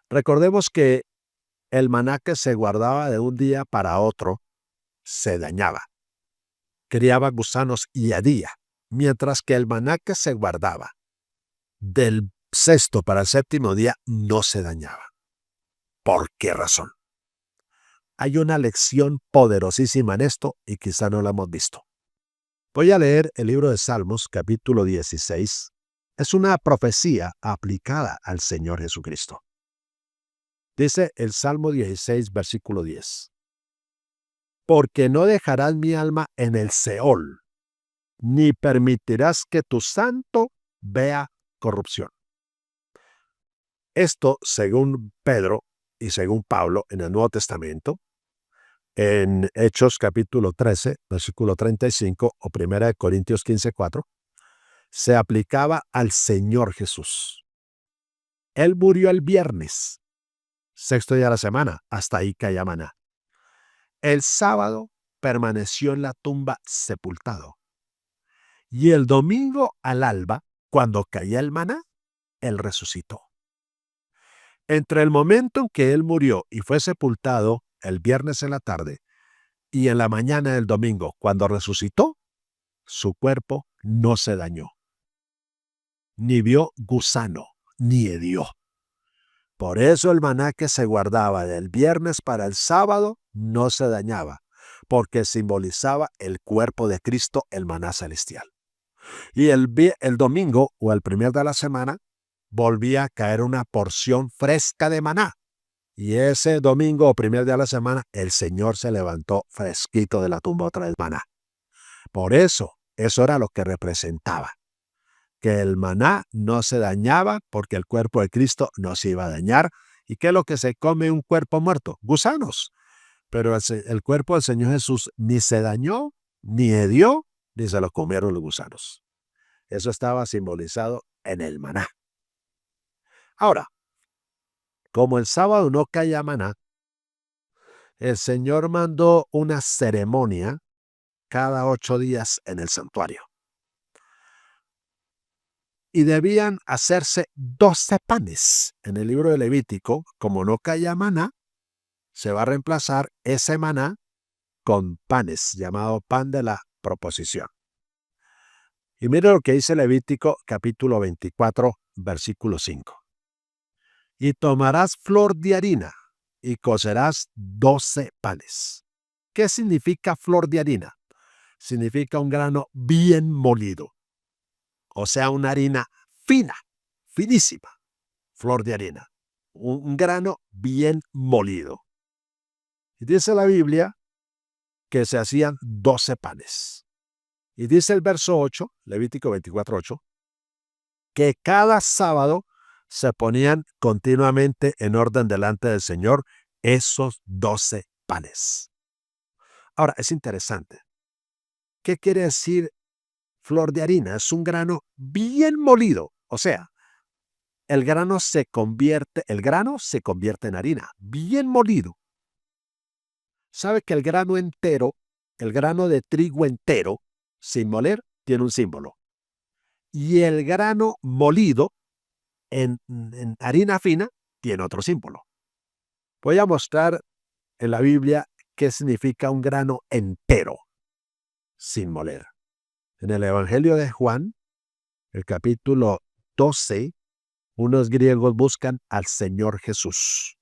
Recordemos que el maná que se guardaba de un día para otro se dañaba, criaba gusanos y ardía, mientras que el maná que se guardaba del sexto para el séptimo día no se dañaba. ¿Por qué razón? Hay una lección poderosísima en esto y quizá no la hemos visto. Voy a leer el libro de Salmos, capítulo 16. Es una profecía aplicada al Señor Jesucristo. Dice el Salmo 16, versículo 10. Porque no dejarás mi alma en el Seol, ni permitirás que tu santo vea corrupción. Esto, según Pedro y según Pablo en el Nuevo Testamento, en Hechos capítulo 13, versículo 35, o 1 Corintios 15, 4, se aplicaba al Señor Jesús. Él murió el viernes, sexto día de la semana, hasta ahí caía maná. El sábado permaneció en la tumba sepultado. Y el domingo al alba, cuando caía el maná, él resucitó. Entre el momento en que él murió y fue sepultado el viernes en la tarde y en la mañana del domingo, cuando resucitó, su cuerpo no se dañó, ni vio gusano, ni hedió. Por eso el maná que se guardaba del viernes para el sábado no se dañaba, porque simbolizaba el cuerpo de Cristo, el maná celestial. Y el domingo o el primer de la semana volvía a caer una porción fresca de maná. Y ese domingo o primer día de la semana, el Señor se levantó fresquito de la tumba otra vez maná. Por eso era lo que representaba. Que el maná no se dañaba porque el cuerpo de Cristo no se iba a dañar. ¿Y qué es lo que se come un cuerpo muerto? Gusanos. Pero el cuerpo del Señor Jesús ni se dañó, ni hedió, ni se lo comieron los gusanos. Eso estaba simbolizado en el maná. Ahora, como el sábado no caía maná, el Señor mandó una ceremonia cada 8 días en el santuario. Y debían hacerse 12 panes. En el libro de Levítico, como no caía maná, se va a reemplazar ese maná con panes, llamado pan de la proposición. Y mire lo que dice Levítico capítulo 24, versículo 5. Y tomarás flor de harina y cocerás 12 panes. ¿Qué significa flor de harina? Significa un grano bien molido. O sea, una harina fina, finísima. Flor de harina. Un grano bien molido. Y dice la Biblia que se hacían 12 panes. Y dice el verso 8, Levítico 24, 8, que cada sábado se ponían continuamente en orden delante del Señor esos 12 panes. Ahora, es interesante. ¿Qué quiere decir flor de harina? Es un grano bien molido. O sea, el grano se convierte en harina, bien molido. ¿Sabe que el grano entero, el grano de trigo entero, sin moler, tiene un símbolo? Y el grano molido en harina fina tiene otro símbolo. Voy a mostrar en la Biblia qué significa un grano entero, sin moler. En el Evangelio de Juan, el capítulo 12, unos griegos buscan al Señor Jesús.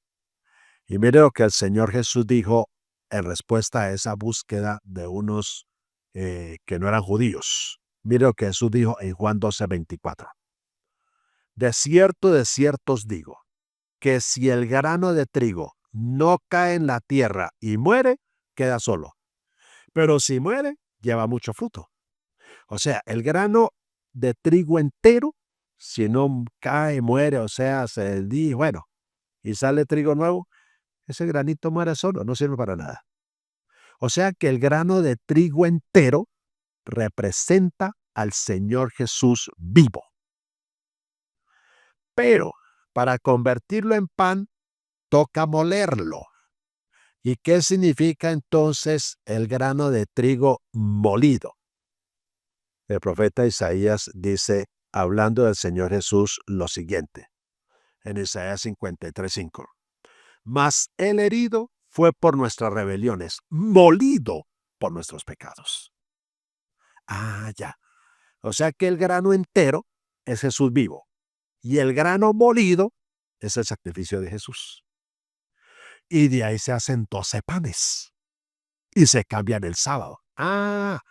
Y mire lo que el Señor Jesús dijo en respuesta a esa búsqueda de unos que no eran judíos. Mire lo que Jesús dijo en Juan 12, 24. De cierto os digo, que si el grano de trigo no cae en la tierra y muere, queda solo. Pero si muere, lleva mucho fruto. O sea, el grano de trigo entero, si no cae, muere, o sea, se dice, bueno, y sale trigo nuevo, ese granito muere solo, no sirve para nada. O sea que el grano de trigo entero representa al Señor Jesús vivo. Pero para convertirlo en pan, toca molerlo. ¿Y qué significa entonces el grano de trigo molido? El profeta Isaías dice, hablando del Señor Jesús, lo siguiente. en Isaías 53:5. Mas el herido fue por nuestras rebeliones, molido por nuestros pecados. Ah, ya. O sea que el grano entero es Jesús vivo y el grano molido es el sacrificio de Jesús. Y de ahí se hacen 12 panes y se cambian el sábado. Ah,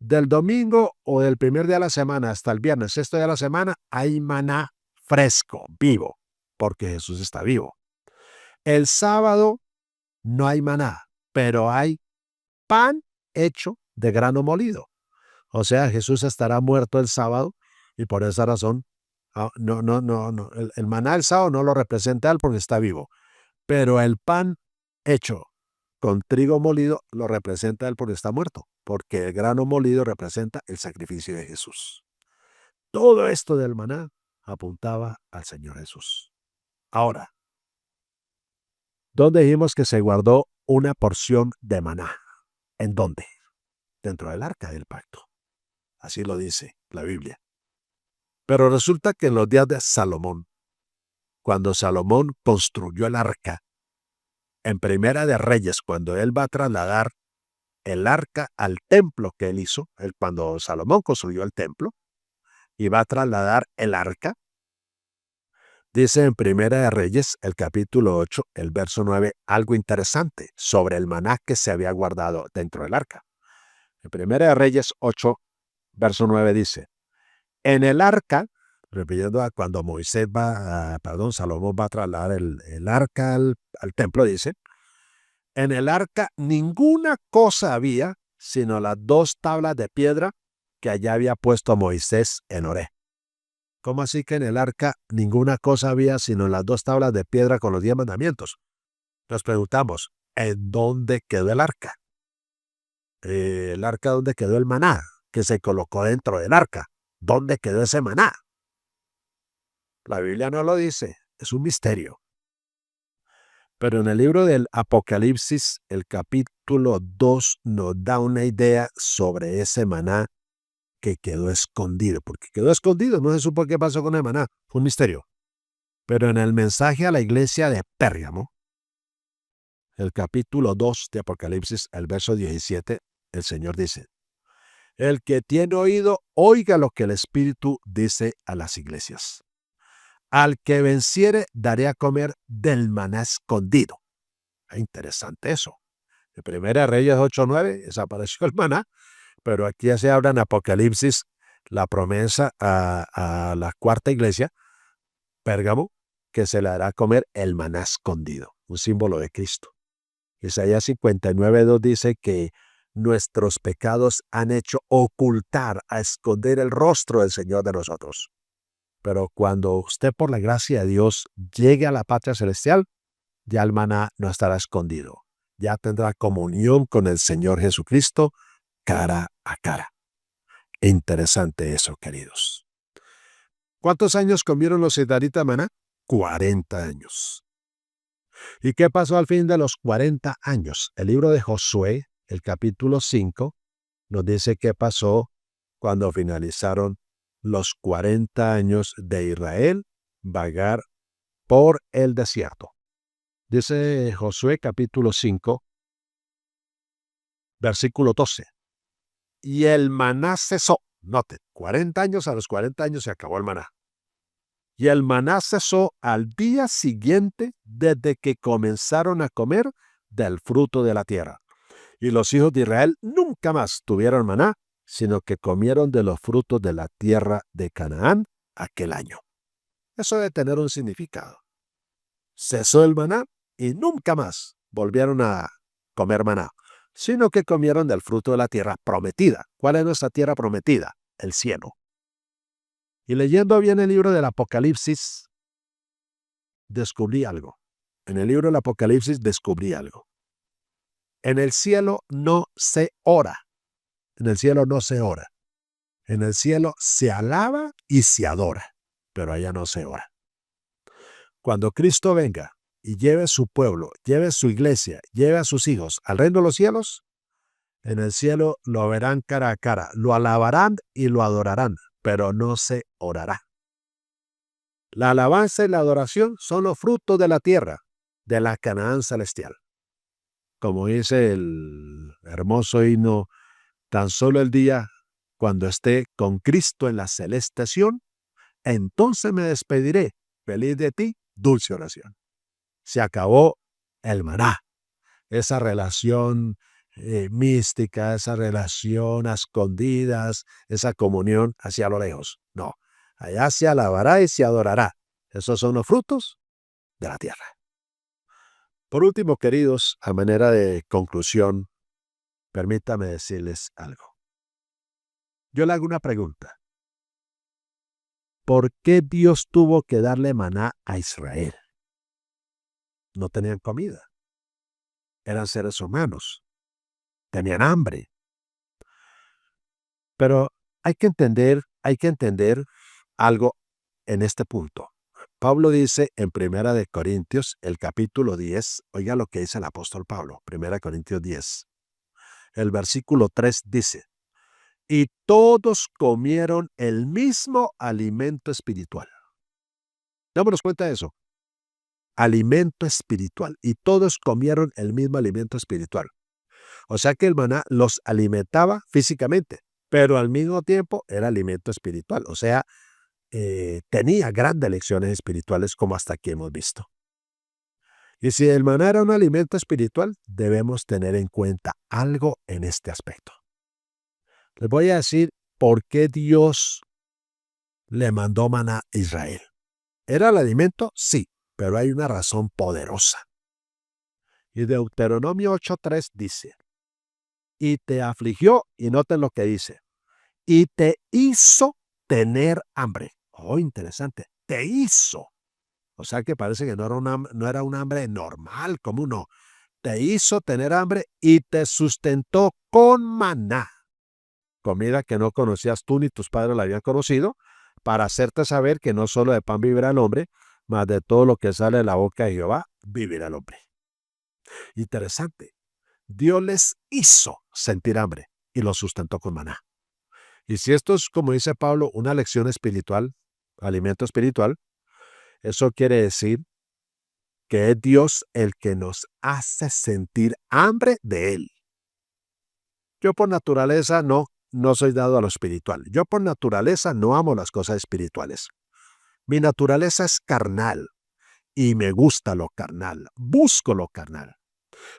del domingo o del primer día de la semana hasta el viernes, sexto día de la semana, hay maná fresco, vivo, porque Jesús está vivo. El sábado no hay maná, pero hay pan hecho de grano molido. O sea, Jesús estará muerto el sábado y por esa razón, no. El maná del sábado no lo representa él porque está vivo, pero el pan hecho con trigo molido lo representa él porque está muerto, porque el grano molido representa el sacrificio de Jesús. Todo esto del maná apuntaba al Señor Jesús. Ahora, ¿dónde dijimos que se guardó una porción de maná? ¿En dónde? Dentro del arca del pacto. Así lo dice la Biblia. Pero resulta que en los días de Salomón, cuando Salomón construyó el arca, en Primera de Reyes, cuando él va a trasladar el arca al templo que él hizo, cuando Salomón construyó el templo, y va a trasladar el arca, dice en Primera de Reyes, el capítulo 8, el verso 9, algo interesante sobre el maná que se había guardado dentro del arca. En Primera de Reyes 8, verso 9 dice, en el arca, refiriendo a cuando Salomón va a trasladar el arca al templo, dice, en el arca ninguna cosa había sino las 2 tablas de piedra que allá había puesto Moisés en Horeb. ¿Cómo así que en el arca ninguna cosa había sino las 2 tablas de piedra con los 10 mandamientos? Nos preguntamos, ¿en dónde quedó el arca? ¿El arca dónde quedó el maná que se colocó dentro del arca? ¿Dónde quedó ese maná? La Biblia no lo dice, es un misterio. Pero en el libro del Apocalipsis, el capítulo 2 nos da una idea sobre ese maná que quedó escondido, porque quedó escondido, no se supo qué pasó con el maná, fue un misterio. Pero en el mensaje a la iglesia de Pérgamo, el capítulo 2 de Apocalipsis, el verso 17, el Señor dice, el que tiene oído, oiga lo que el Espíritu dice a las iglesias. Al que venciere, daré a comer del maná escondido. Es interesante eso. En Primera Reyes 8:9 desapareció el maná, pero aquí ya se habla en Apocalipsis la promesa a la cuarta iglesia, Pérgamo, que se le hará comer el maná escondido, un símbolo de Cristo. Isaías 59:2 dice que nuestros pecados han hecho ocultar, a esconder el rostro del Señor de nosotros. Pero cuando usted por la gracia de Dios llegue a la patria celestial, ya el maná no estará escondido. Ya tendrá comunión con el Señor Jesucristo cara a cara. Interesante eso, queridos. ¿Cuántos años comieron los israelitas maná? 40 años. ¿Y qué pasó al fin de los 40 años? El libro de Josué, el capítulo 5, nos dice qué pasó cuando finalizaron los 40 años de Israel vagar por el desierto. Dice Josué capítulo 5, versículo 12. Y el maná cesó. Note, 40 años, a los 40 años se acabó el maná. Y el maná cesó al día siguiente desde que comenzaron a comer del fruto de la tierra. Y los hijos de Israel nunca más tuvieron maná, sino que comieron de los frutos de la tierra de Canaán aquel año. Eso debe tener un significado. Cesó el maná y nunca más volvieron a comer maná, sino que comieron del fruto de la tierra prometida. ¿Cuál es nuestra tierra prometida? El cielo. Y leyendo bien el libro del Apocalipsis, descubrí algo. En el libro del Apocalipsis descubrí algo. En el cielo no se ora. En el cielo no se ora. En el cielo se alaba y se adora, pero allá no se ora. Cuando Cristo venga y lleve su pueblo, lleve su iglesia, lleve a sus hijos al reino de los cielos, en el cielo lo verán cara a cara, lo alabarán y lo adorarán, pero no se orará. La alabanza y la adoración son los frutos de la tierra, de la Canaán celestial. Como dice el hermoso himno, tan solo el día cuando esté con Cristo en la celestiación, entonces me despediré, feliz de ti, dulce oración. Se acabó el maná, esa relación mística, esa relación a escondidas, esa comunión hacia lo lejos. No, allá se alabará y se adorará. Esos son los frutos de la tierra. Por último, queridos, a manera de conclusión, permítame decirles algo. Yo le hago una pregunta. ¿Por qué Dios tuvo que darle maná a Israel? No tenían comida. Eran seres humanos. Tenían hambre. Pero hay que entender algo en este punto. Pablo dice en Primera de Corintios, el capítulo 10, oiga lo que dice el apóstol Pablo, Primera Corintios 10. El versículo 3 dice, y todos comieron el mismo alimento espiritual. Démonos cuenta de eso. Alimento espiritual. Y todos comieron el mismo alimento espiritual. O sea que el maná los alimentaba físicamente, pero al mismo tiempo era alimento espiritual. O sea, tenía grandes lecciones espirituales como hasta aquí hemos visto. Y si el maná era un alimento espiritual, debemos tener en cuenta algo en este aspecto. Les voy a decir por qué Dios le mandó maná a Israel. ¿Era el alimento? Sí, pero hay una razón poderosa. Y Deuteronomio 8:3 dice, y te afligió, y noten lo que dice, y te hizo tener hambre. Oh, interesante, te hizo. O sea que parece que no era un hambre normal, como uno. Te hizo tener hambre y te sustentó con maná, comida que no conocías tú ni tus padres la habían conocido, para hacerte saber que no solo de pan vivirá el hombre, mas de todo lo que sale de la boca de Jehová vivirá el hombre. Interesante. Dios les hizo sentir hambre y los sustentó con maná. Y si esto es, como dice Pablo, una lección espiritual, alimento espiritual, eso quiere decir que es Dios el que nos hace sentir hambre de Él. Yo por naturaleza no soy dado a lo espiritual. Yo por naturaleza no amo las cosas espirituales. Mi naturaleza es carnal y me gusta lo carnal, busco lo carnal.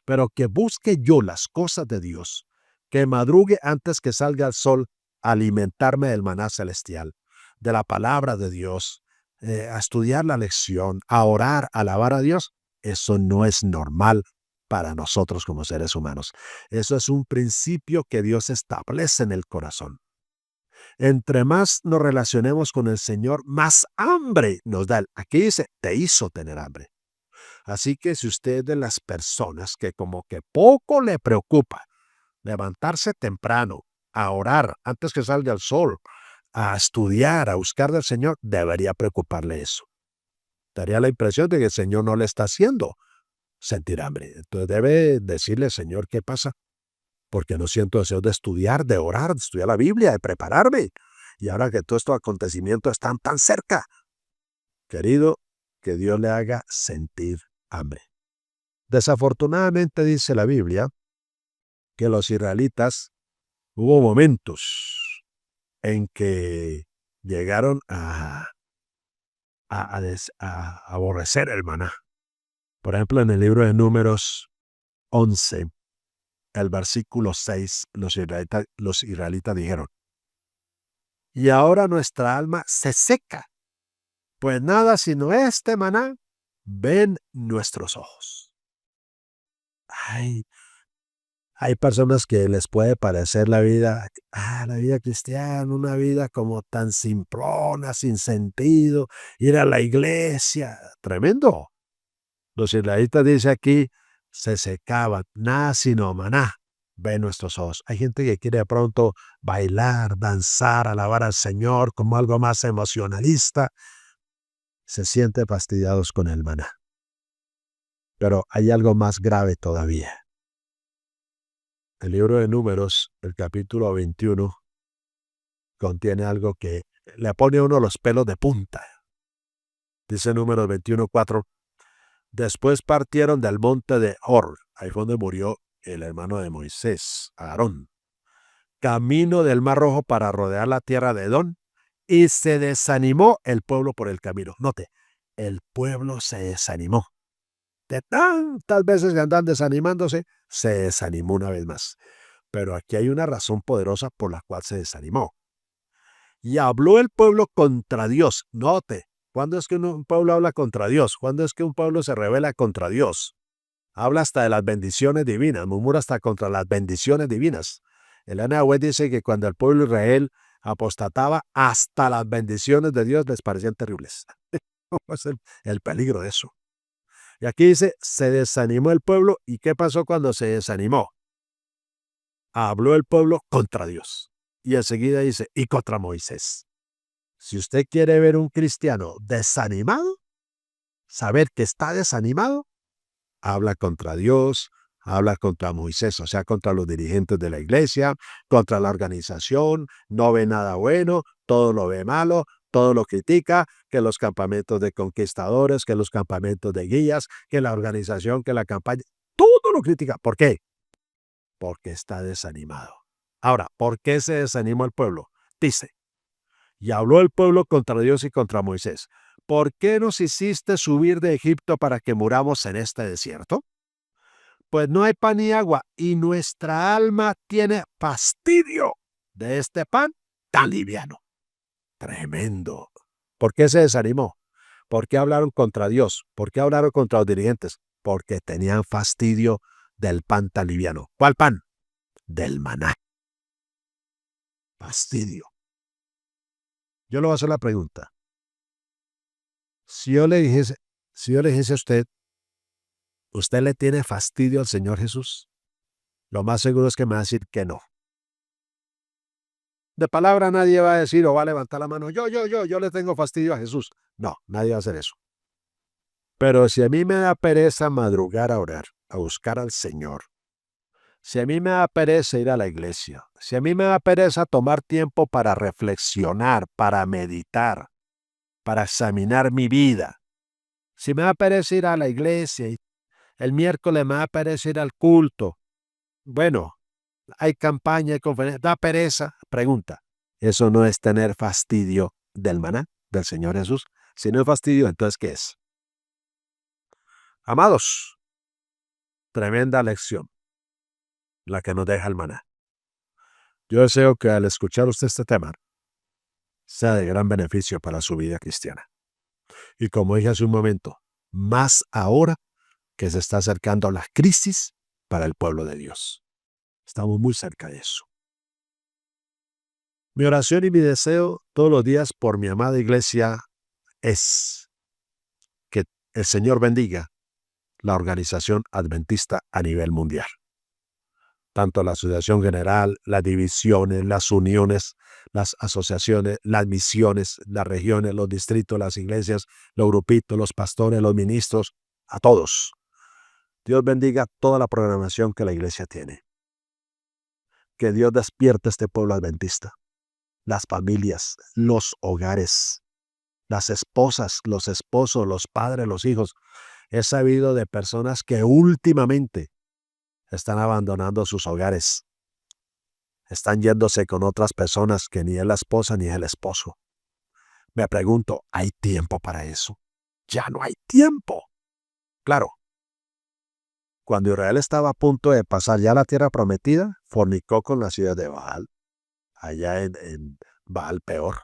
Pero que busque yo las cosas de Dios, que madrugue antes que salga el sol a alimentarme del maná celestial, de la palabra de Dios, a estudiar la lección, a orar, a alabar a Dios, eso no es normal para nosotros como seres humanos. Eso es un principio que Dios establece en el corazón. Entre más nos relacionemos con el Señor, más hambre nos da. Aquí dice, te hizo tener hambre. Así que si usted es de las personas que como que poco le preocupa levantarse temprano, a orar antes que salga el sol, a estudiar, a buscar del Señor, debería preocuparle eso. Daría la impresión de que el Señor no le está haciendo sentir hambre. Entonces debe decirle, Señor, ¿qué pasa? Porque no siento deseo de estudiar, de orar, de estudiar la Biblia, de prepararme. Y ahora que todos estos acontecimientos están tan cerca, querido, que Dios le haga sentir hambre. Desafortunadamente dice la Biblia que los israelitas hubo momentos en que llegaron a aborrecer el maná. Por ejemplo, en el libro de Números 11, el versículo 6, los israelitas dijeron, y ahora nuestra alma se seca, pues nada sino este maná ven nuestros ojos. Ay, hay personas que les puede parecer la vida cristiana, una vida como tan simplona, sin sentido, ir a la iglesia, tremendo. Los israelitas dice aquí, se secaban, nada sino maná, ven nuestros ojos. Hay gente que quiere de pronto bailar, danzar, alabar al Señor como algo más emocionalista, se siente fastidiados con el maná. Pero hay algo más grave todavía. El libro de Números, el capítulo 21, contiene algo que le pone a uno los pelos de punta. Dice Números 21:4. Después partieron del monte de Hor, ahí fue donde murió el hermano de Moisés, Aarón, camino del Mar Rojo para rodear la tierra de Edom, y se desanimó el pueblo por el camino. Note, el pueblo se desanimó. De tantas veces que andan desanimándose, se desanimó una vez más. Pero aquí hay una razón poderosa por la cual se desanimó. Y habló el pueblo contra Dios. Note, ¿cuándo es que un pueblo habla contra Dios? ¿Cuándo es que un pueblo se rebela contra Dios? Habla hasta de las bendiciones divinas, murmura hasta contra las bendiciones divinas. El Elena White dice que cuando el pueblo de Israel apostataba, hasta las bendiciones de Dios les parecían terribles. Es el peligro de eso. Y aquí dice, se desanimó el pueblo. ¿Y qué pasó cuando se desanimó? Habló el pueblo contra Dios. Y enseguida dice, y contra Moisés. Si usted quiere ver un cristiano desanimado, saber que está desanimado, habla contra Dios, habla contra Moisés, o sea, contra los dirigentes de la iglesia, contra la organización, no ve nada bueno, todo lo ve malo, todo lo critica, que los campamentos de conquistadores, que los campamentos de guías, que la organización, que la campaña, todo lo critica. ¿Por qué? Porque está desanimado. Ahora, ¿por qué se desanimó el pueblo? Dice, y habló el pueblo contra Dios y contra Moisés. ¿Por qué nos hiciste subir de Egipto para que muramos en este desierto? Pues no hay pan ni agua, y nuestra alma tiene fastidio de este pan tan liviano. Tremendo. ¿Por qué se desanimó? ¿Por qué hablaron contra Dios? ¿Por qué hablaron contra los dirigentes? Porque tenían fastidio del pan tan liviano. ¿Cuál pan? Del maná. Fastidio. Yo le voy a hacer la pregunta. Si yo le dijese a usted, ¿usted le tiene fastidio al Señor Jesús? Lo más seguro es que me va a decir que no. De palabra nadie va a decir o va a levantar la mano, yo le tengo fastidio a Jesús. No, nadie va a hacer eso. Pero si a mí me da pereza madrugar a orar, a buscar al Señor, si a mí me da pereza ir a la iglesia, si a mí me da pereza tomar tiempo para reflexionar, para meditar, para examinar mi vida, si me da pereza ir a la iglesia y el miércoles me da pereza ir al culto, bueno, hay campaña, hay conferencia, da pereza, pregunta. ¿Eso no es tener fastidio del maná, del Señor Jesús? Si no es fastidio, entonces ¿qué es? Amados, tremenda lección la que nos deja el maná. Yo deseo que al escuchar usted este tema sea de gran beneficio para su vida cristiana. Y como dije hace un momento, más ahora que se está acercando la crisis para el pueblo de Dios. Estamos muy cerca de eso. Mi oración y mi deseo todos los días por mi amada iglesia es que el Señor bendiga la organización adventista a nivel mundial. Tanto la Asociación General, las divisiones, las uniones, las asociaciones, las misiones, las regiones, los distritos, las iglesias, los grupitos, los pastores, los ministros, a todos. Dios bendiga toda la programación que la iglesia tiene. Que Dios despierte a este pueblo adventista. Las familias, los hogares, las esposas, los esposos, los padres, los hijos. He sabido de personas que últimamente están abandonando sus hogares. Están yéndose con otras personas que ni es la esposa ni es el esposo. Me pregunto, ¿hay tiempo para eso? Ya no hay tiempo. Claro, cuando Israel estaba a punto de pasar ya a la tierra prometida, fornicó con la ciudad de Baal, allá en Baal Peor.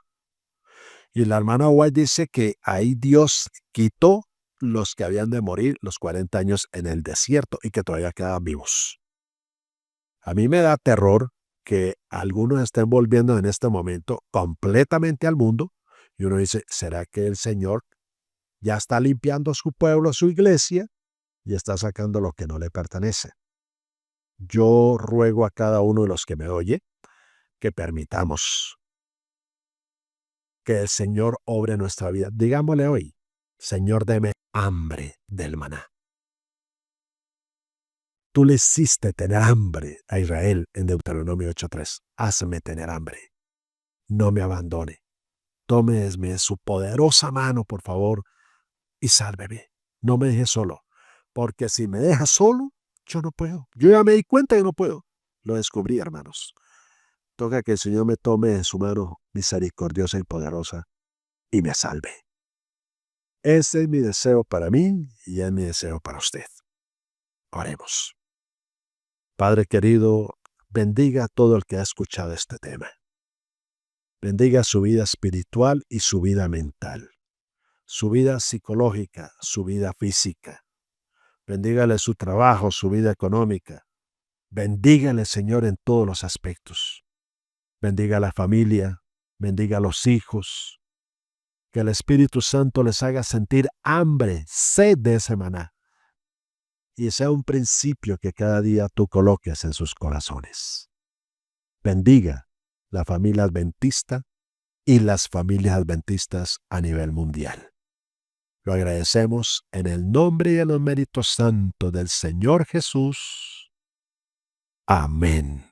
Y la hermana White dice que ahí Dios quitó los que habían de morir los 40 años en el desierto y que todavía quedaban vivos. A mí me da terror que algunos estén volviendo en este momento completamente al mundo y uno dice, ¿será que el Señor ya está limpiando su pueblo, su iglesia y está sacando lo que no le pertenece? Yo ruego a cada uno de los que me oye que permitamos que el Señor obre en nuestra vida. Digámosle hoy, Señor, deme hambre del maná. Tú le hiciste tener hambre a Israel en Deuteronomio 8:3. Hazme tener hambre. No me abandone. Tómeme su poderosa mano, por favor, y sálveme. No me dejes solo, porque si me dejas solo, yo no puedo. Yo ya me di cuenta que no puedo. Lo descubrí, hermanos. Toca que el Señor me tome en su mano misericordiosa y poderosa y me salve. Ese es mi deseo para mí y es mi deseo para usted. Oremos. Padre querido, bendiga a todo el que ha escuchado este tema. Bendiga su vida espiritual y su vida mental, su vida psicológica, su vida física. Bendígale su trabajo, su vida económica. Bendígale, Señor, en todos los aspectos. Bendiga a la familia, bendiga a los hijos. Que el Espíritu Santo les haga sentir hambre, sed de ese maná. Y sea un principio que cada día tú coloques en sus corazones. Bendiga la familia adventista y las familias adventistas a nivel mundial. Lo agradecemos en el nombre y en los méritos santos del Señor Jesús. Amén.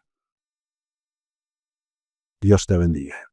Dios te bendiga.